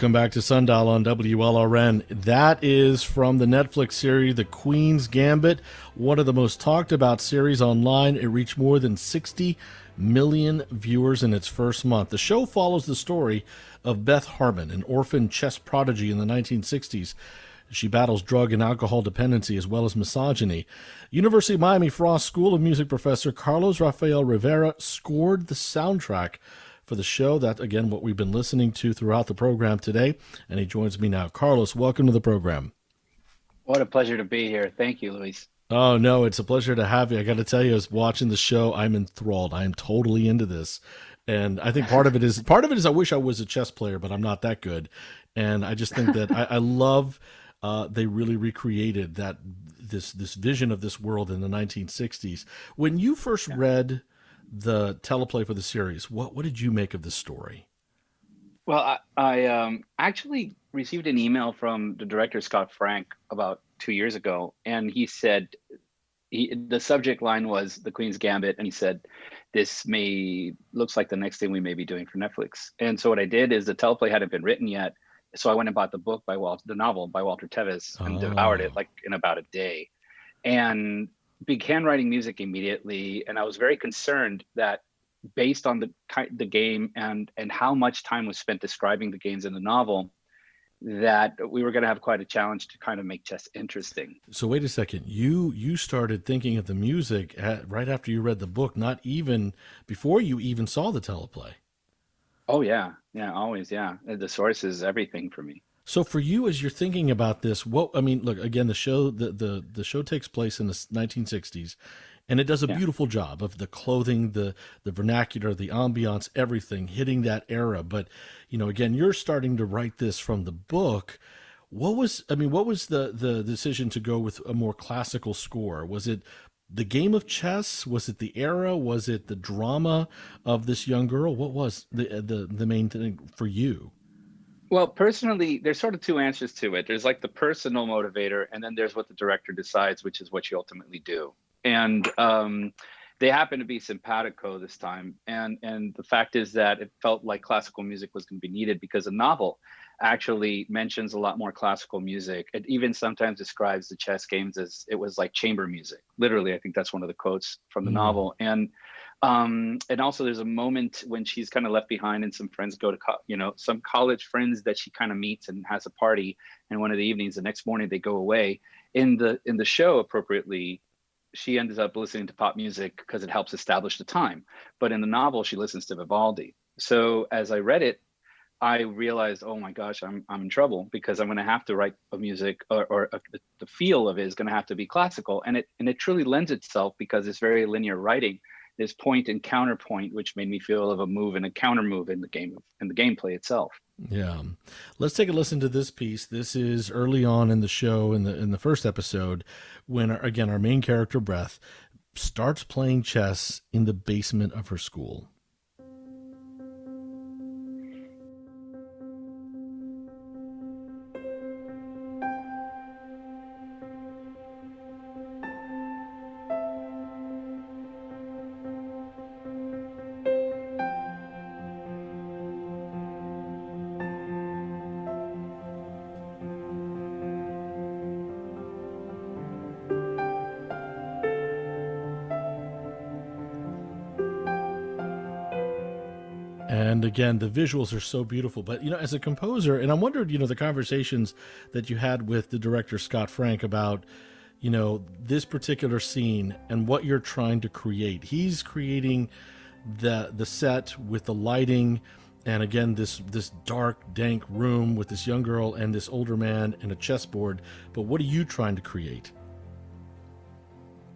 Welcome back to Sundial on WLRN. That is from the Netflix series The Queen's Gambit, one of the most talked about series online. It reached more than 60 million viewers in its first month. The show follows the story of Beth Harmon, an orphan chess prodigy in the 1960s. She battles drug and alcohol dependency as well as misogyny. University of Miami Frost School of Music professor Carlos Rafael Rivera scored the soundtrack for the show. That, again, what we've been listening to throughout the program today. And he joins me now. Carlos, welcome to the program. What a pleasure to be here. Thank you, Luis. Oh, no, it's a pleasure to have you. I got to tell you, as watching the show, I'm enthralled. I am totally into this. And I think part of it is I wish I was a chess player, but I'm not that good. And I just think that I love they really recreated this vision of this world in the 1960s. When you first read the teleplay for the series, what did you make of this story? Well, I actually received an email from the director, Scott Frank, about 2 years ago. And he said, the subject line was The Queen's Gambit. And he said, looks like the next thing we may be doing for Netflix. And so what I did is the teleplay hadn't been written yet. So I went and bought the novel by Walter Tevis and devoured it like in about a day. And began writing music immediately, and I was very concerned that based on the game and how much time was spent describing the games in the novel, that we were going to have quite a challenge to kind of make chess interesting. So wait a second, you started thinking of the music right after you read the book, not even before you even saw the teleplay. Oh yeah, always, yeah. The source is everything for me. So for you, as you're thinking about this, look, again, the show takes place in the 1960s, and it does a beautiful job of the clothing, the vernacular, the ambiance, everything hitting that era. But, again, you're starting to write this from the book. What was the decision to go with a more classical score? Was it the game of chess? Was it the era? Was it the drama of this young girl? What was the main thing for you? Well, personally, there's sort of two answers to it. There's like the personal motivator, and then there's what the director decides, which is what you ultimately do. And they happen to be simpatico this time. And the fact is that it felt like classical music was going to be needed because the novel actually mentions a lot more classical music. It even sometimes describes the chess games as it was like chamber music. Literally, I think that's one of the quotes from the novel. And also there's a moment when she's kind of left behind and some friends go to, some college friends that she kind of meets and has a party. And one of the evenings, the next morning they go away. In the show, appropriately, she ends up listening to pop music because it helps establish the time. But in the novel, she listens to Vivaldi. So as I read it, I realized, oh my gosh, I'm in trouble because I'm going to have to write a music or the feel of it is going to have to be classical. And it truly lends itself because it's very linear writing. This point and counterpoint, which made me feel of a move and a counter move in the gameplay itself. Yeah, let's take a listen to this piece. This is early on in the show, in the first episode, when again our main character Beth starts playing chess in the basement of her school. And again, the visuals are so beautiful. But, as a composer, and I wondered, the conversations that you had with the director, Scott Frank, about, this particular scene and what you're trying to create. He's creating the set with the lighting. And again, this dark, dank room with this young girl and this older man and a chessboard. But what are you trying to create?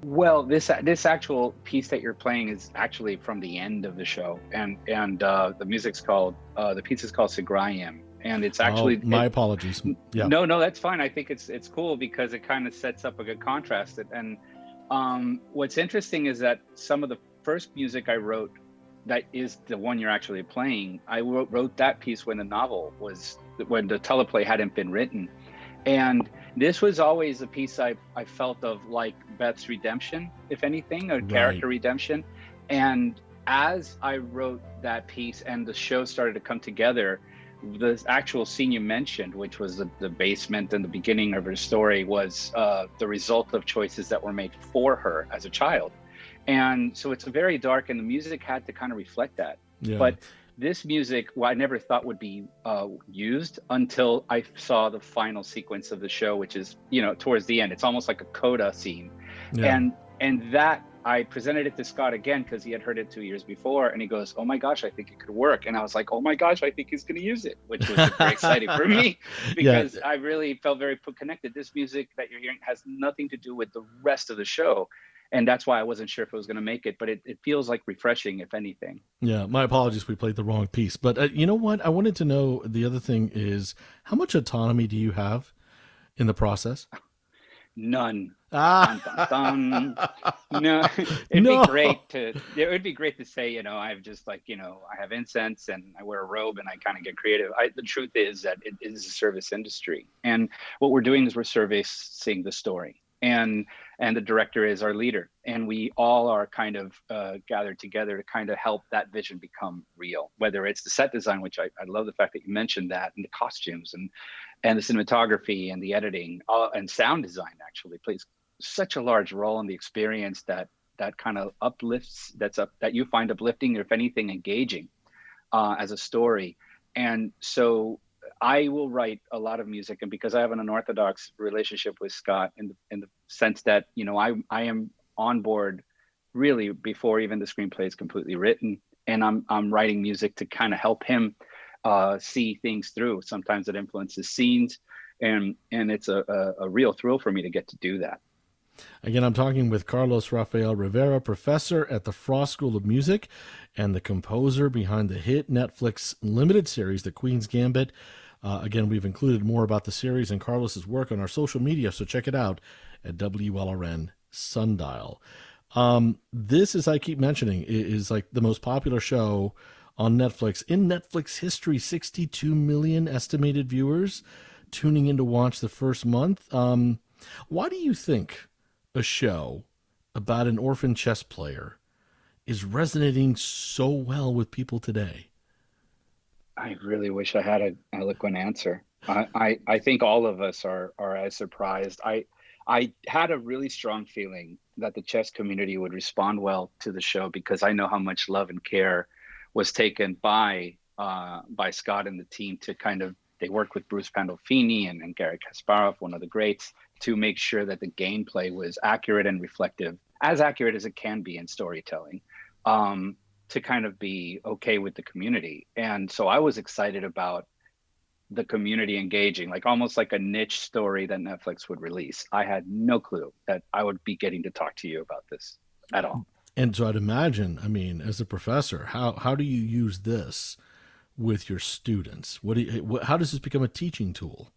Well, this actual piece that you're playing is actually from the end of the show, and the music's called the piece is called Segrayim, and it's actually my apologies. Yeah. No, that's fine. I think it's cool because it kind of sets up a good contrast. And what's interesting is that some of the first music I wrote, that is the one you're actually playing, I wrote that piece when the teleplay hadn't been written. And this was always a piece I felt of like Beth's redemption, if anything, a character redemption. And as I wrote that piece and the show started to come together, the actual scene you mentioned, which was the basement and the beginning of her story, was the result of choices that were made for her as a child. And so it's very dark, and the music had to kind of reflect that. Yeah. But this music, well, I never thought would be used until I saw the final sequence of the show, which is, towards the end. It's almost like a coda scene. Yeah. And that, I presented it to Scott again because he had heard it 2 years before, and he goes, "Oh my gosh, I think it could work." And I was like, "Oh my gosh, I think he's going to use it," which was very exciting for me because Yeah. I really felt very connected. This music that you're hearing has nothing to do with the rest of the show, and that's why I wasn't sure if it was going to make it. But it feels like refreshing, if anything. Yeah, my apologies. We played the wrong piece. But you know what? I wanted to know, the other thing is, how much autonomy do you have in the process? None. Ah, Dun, dun, dun. No, no. it would be great to say, I've just like, I have incense and I wear a robe and I kind of get creative. The truth is that it is a service industry. And what we're doing is we're servicing the story. And the director is our leader. And we all are kind of gathered together to kind of help that vision become real, whether it's the set design, which I love the fact that you mentioned that, and the costumes and the cinematography and the editing and sound design actually plays such a large role in the experience that kind of uplifts, that you find uplifting, or if anything, engaging as a story. And so I will write a lot of music, and because I have an unorthodox relationship with Scott in the sense that I am on board really before even the screenplay is completely written, and I'm writing music to kind of help him see things through. Sometimes it influences scenes, and it's a real thrill for me to get to do that. Again, I'm talking with Carlos Rafael Rivera, professor at the Frost School of Music and the composer behind the hit Netflix limited series, The Queen's Gambit. Again, we've included more about the series and Carlos's work on our social media, so check it out at WLRN Sundial. This, as I keep mentioning, is like the most popular show on Netflix. In Netflix history, 62 million estimated viewers tuning in to watch the first month. Why do you think a show about an orphan chess player is resonating so well with people today? I really wish I had an eloquent answer. I think all of us are as surprised. I had a really strong feeling that the chess community would respond well to the show because I know how much love and care was taken by Scott and the team to kind of, they worked with Bruce Pandolfini and Garry Kasparov, one of the greats, to make sure that the gameplay was accurate and reflective, as accurate as it can be in storytelling, to kind of be okay with the community. And so I was excited about the community engaging, like almost like a niche story that Netflix would release. I had no clue that I would be getting to talk to you about this at all. And so I'd imagine, I mean, as a professor, how do you use this with your students? How does this become a teaching tool?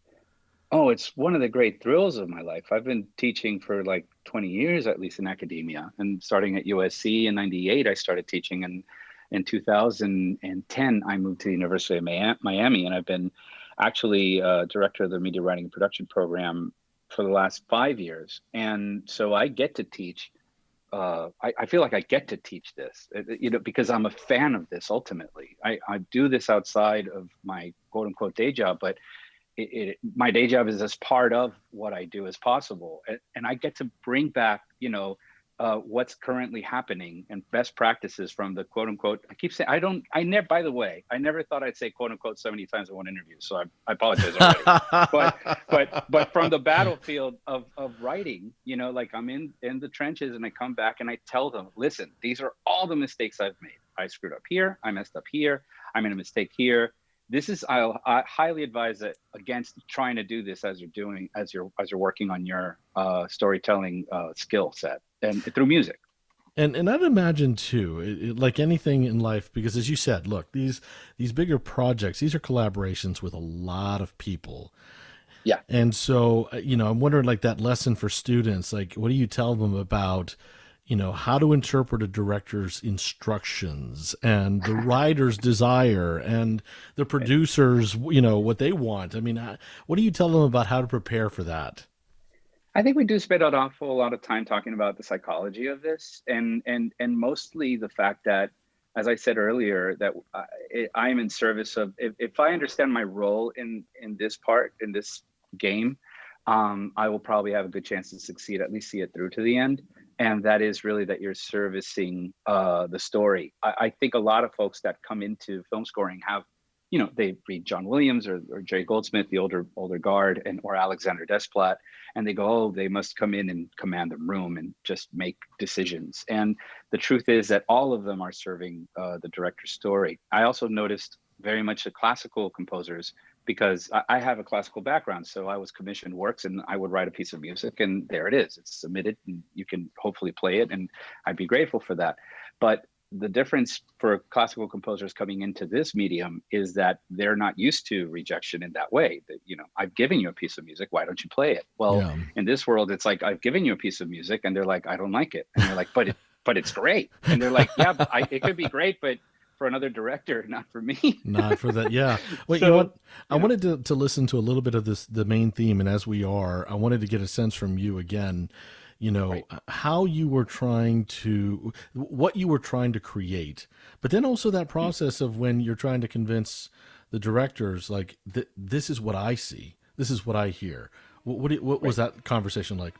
Oh, it's one of the great thrills of my life. I've been teaching for like 20 years, at least in academia, and starting at USC in 98, I started teaching. And in 2010, I moved to the University of Miami, and I've been actually director of the media writing and production program for the last 5 years. And so I get to teach. I feel like I get to teach this, because I'm a fan of this. Ultimately, I do this outside of my quote unquote day job, but my day job is as part of what I do as possible. And I get to bring back, what's currently happening and best practices from the quote unquote, I keep saying, by the way, I never thought I'd say quote unquote 70 times in one interview. So I apologize already. but from the battlefield of writing, like I'm in the trenches, and I come back and I tell them, listen, these are all the mistakes I've made. I screwed up here. I messed up here. I made a mistake here. I highly advise it against trying to do this as you're working on your storytelling skill set and through music. And I'd imagine too, like anything in life, because as you said, look, these bigger projects, these are collaborations with a lot of people. Yeah. And so, I'm wondering, like, that lesson for students, like, what do you tell them about, how to interpret a director's instructions and the writer's desire and the producer's, what they want? I mean, what do you tell them about how to prepare for that? I think we do spend an awful lot of time talking about the psychology of this, and mostly the fact that as I said earlier, that I am in service of, if I understand my role in this game, I will probably have a good chance to succeed, at least see it through to the end. And that is really that you're servicing the story. I think a lot of folks that come into film scoring have, they read John Williams or Jerry Goldsmith, the older guard, or Alexander Desplat, and they go, oh, they must come in and command the room and just make decisions. And the truth is that all of them are serving the director's story. I also noticed very much the classical composers, because I have a classical background. So I was commissioned works and I would write a piece of music and there it is. It's submitted and you can hopefully play it, and I'd be grateful for that. But the difference for classical composers coming into this medium is that they're not used to rejection in that way. That, I've given you a piece of music, why don't you play it? Well, in this world, it's like, I've given you a piece of music and they're like, I don't like it. And they're like, but it's great. And they're like, yeah, but it could be great, but for another director, not for me. Not for that. Yeah. Wait, So, you know what? I wanted to listen to a little bit of the main theme. And as I wanted to get a sense from you again, Right. how you were what you were trying to create, but then also that process of when you're trying to convince the directors, like, this is what I see, this is what I hear. What was that conversation like?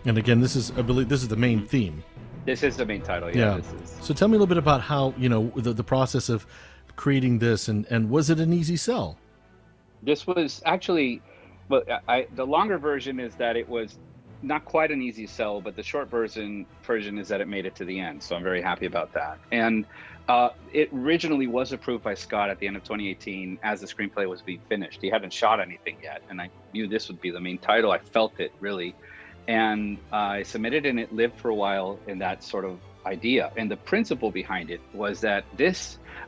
And again, I believe this is the main theme. This is the main title. Yeah. This is. So tell me a little bit about how, the process of creating this, and was it an easy sell? This was actually, well, the longer version is that it was not quite an easy sell, but the short version is that it made it to the end. So I'm very happy about that. And it originally was approved by Scott at the end of 2018 as the screenplay was being finished. He hadn't shot anything yet, and I knew this would be the main title. I felt it really. And I submitted, and it lived for a while in that sort of idea. And the principle behind it was that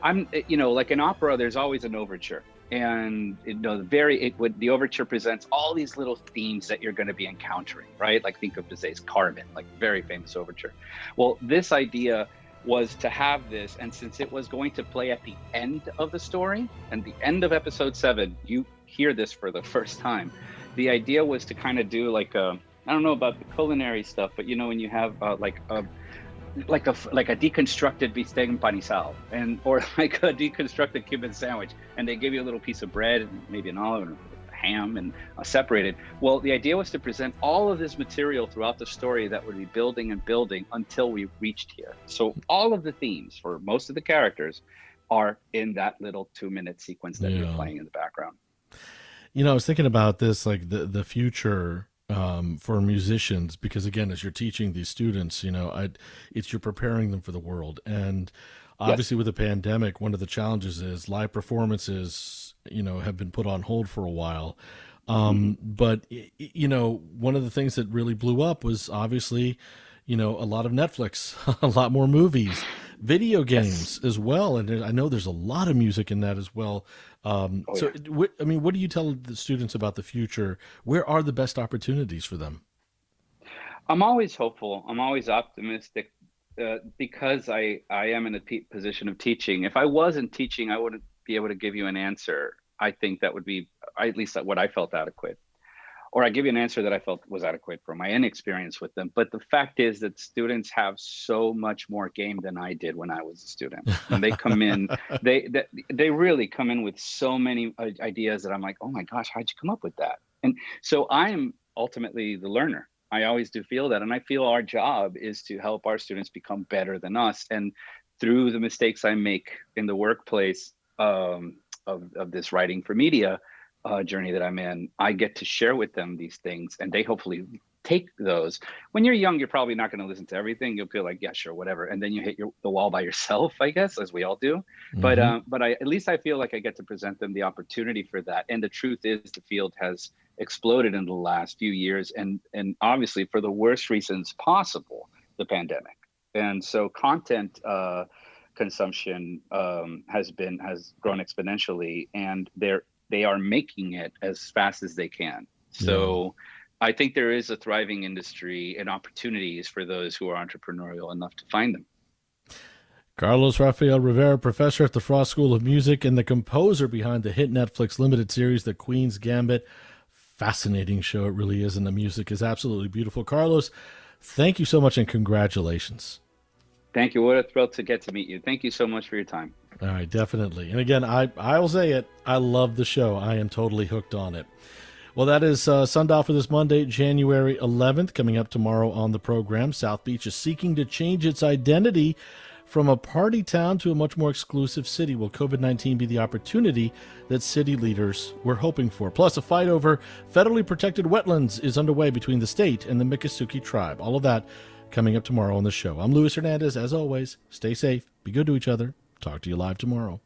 like in opera, there's always an overture. And the overture presents all these little themes that you're going to be encountering, right? Like think of Bizet's Carmen, like very famous overture. Well, this idea was to have this, and since it was going to play at the end of the story, and the end of episode 7, you hear this for the first time. The idea was to kind of do like I don't know about the culinary stuff, but when you have like a deconstructed bistec empanizado, or like a deconstructed Cuban sandwich, and they give you a little piece of bread and maybe an olive and a ham and separated. Well, the idea was to present all of this material throughout the story that would be building and building until we reached here. So all of the themes for most of the characters are in that little 2-minute sequence that you're playing in the background. I was thinking about this, like the future for musicians, because again, as you're teaching these students, you're preparing them for the world. And obviously with the pandemic, one of the challenges is live performances, have been put on hold for a while. But, one of the things that really blew up was obviously, a lot of Netflix, a lot more movies, video games as well. And I know there's a lot of music in that as well. What do you tell the students about the future? Where are the best opportunities for them? I'm always hopeful. I'm always optimistic because I am in a position of teaching. If I wasn't teaching, I wouldn't be able to give you an answer. I think that would be at least what I felt adequate. Or I give you an answer that I felt was adequate from my inexperience with them. But the fact is that students have so much more game than I did when I was a student. When they come in, they really come in with so many ideas that I'm like, oh my gosh, how'd you come up with that? And so I am ultimately the learner. I always do feel that. And I feel our job is to help our students become better than us. And through the mistakes I make in the workplace of this writing for media, journey that I'm in, I get to share with them these things, and they hopefully take those. When you're young, you're probably not going to listen to everything. You'll feel like, yeah, sure, whatever, and then you hit the wall by yourself, I guess, as we all do. Mm-hmm. But at least I feel like I get to present them the opportunity for that. And the truth is, the field has exploded in the last few years, and obviously for the worst reasons possible, the pandemic. And so content consumption has grown exponentially, and they are making it as fast as they can. So I think there is a thriving industry and opportunities for those who are entrepreneurial enough to find them. Carlos Rafael Rivera, professor at the Frost School of Music and the composer behind the hit Netflix limited series, The Queen's Gambit. fascinating show. It really is, and the music is absolutely beautiful. Carlos, thank you so much, and congratulations. Thank you. What a thrill to get to meet you. Thank you so much for your time. All right, definitely. And again, I will say it, I love the show. I am totally hooked on it. Well, that is Sundial for this Monday, January 11th. Coming up tomorrow on the program, South Beach is seeking to change its identity from a party town to a much more exclusive city. Will COVID-19 be the opportunity that city leaders were hoping for? Plus, a fight over federally protected wetlands is underway between the state and the Miccosukee tribe. All of that coming up tomorrow on the show. I'm Luis Hernandez. As always, stay safe, be good to each other. Talk to you live tomorrow.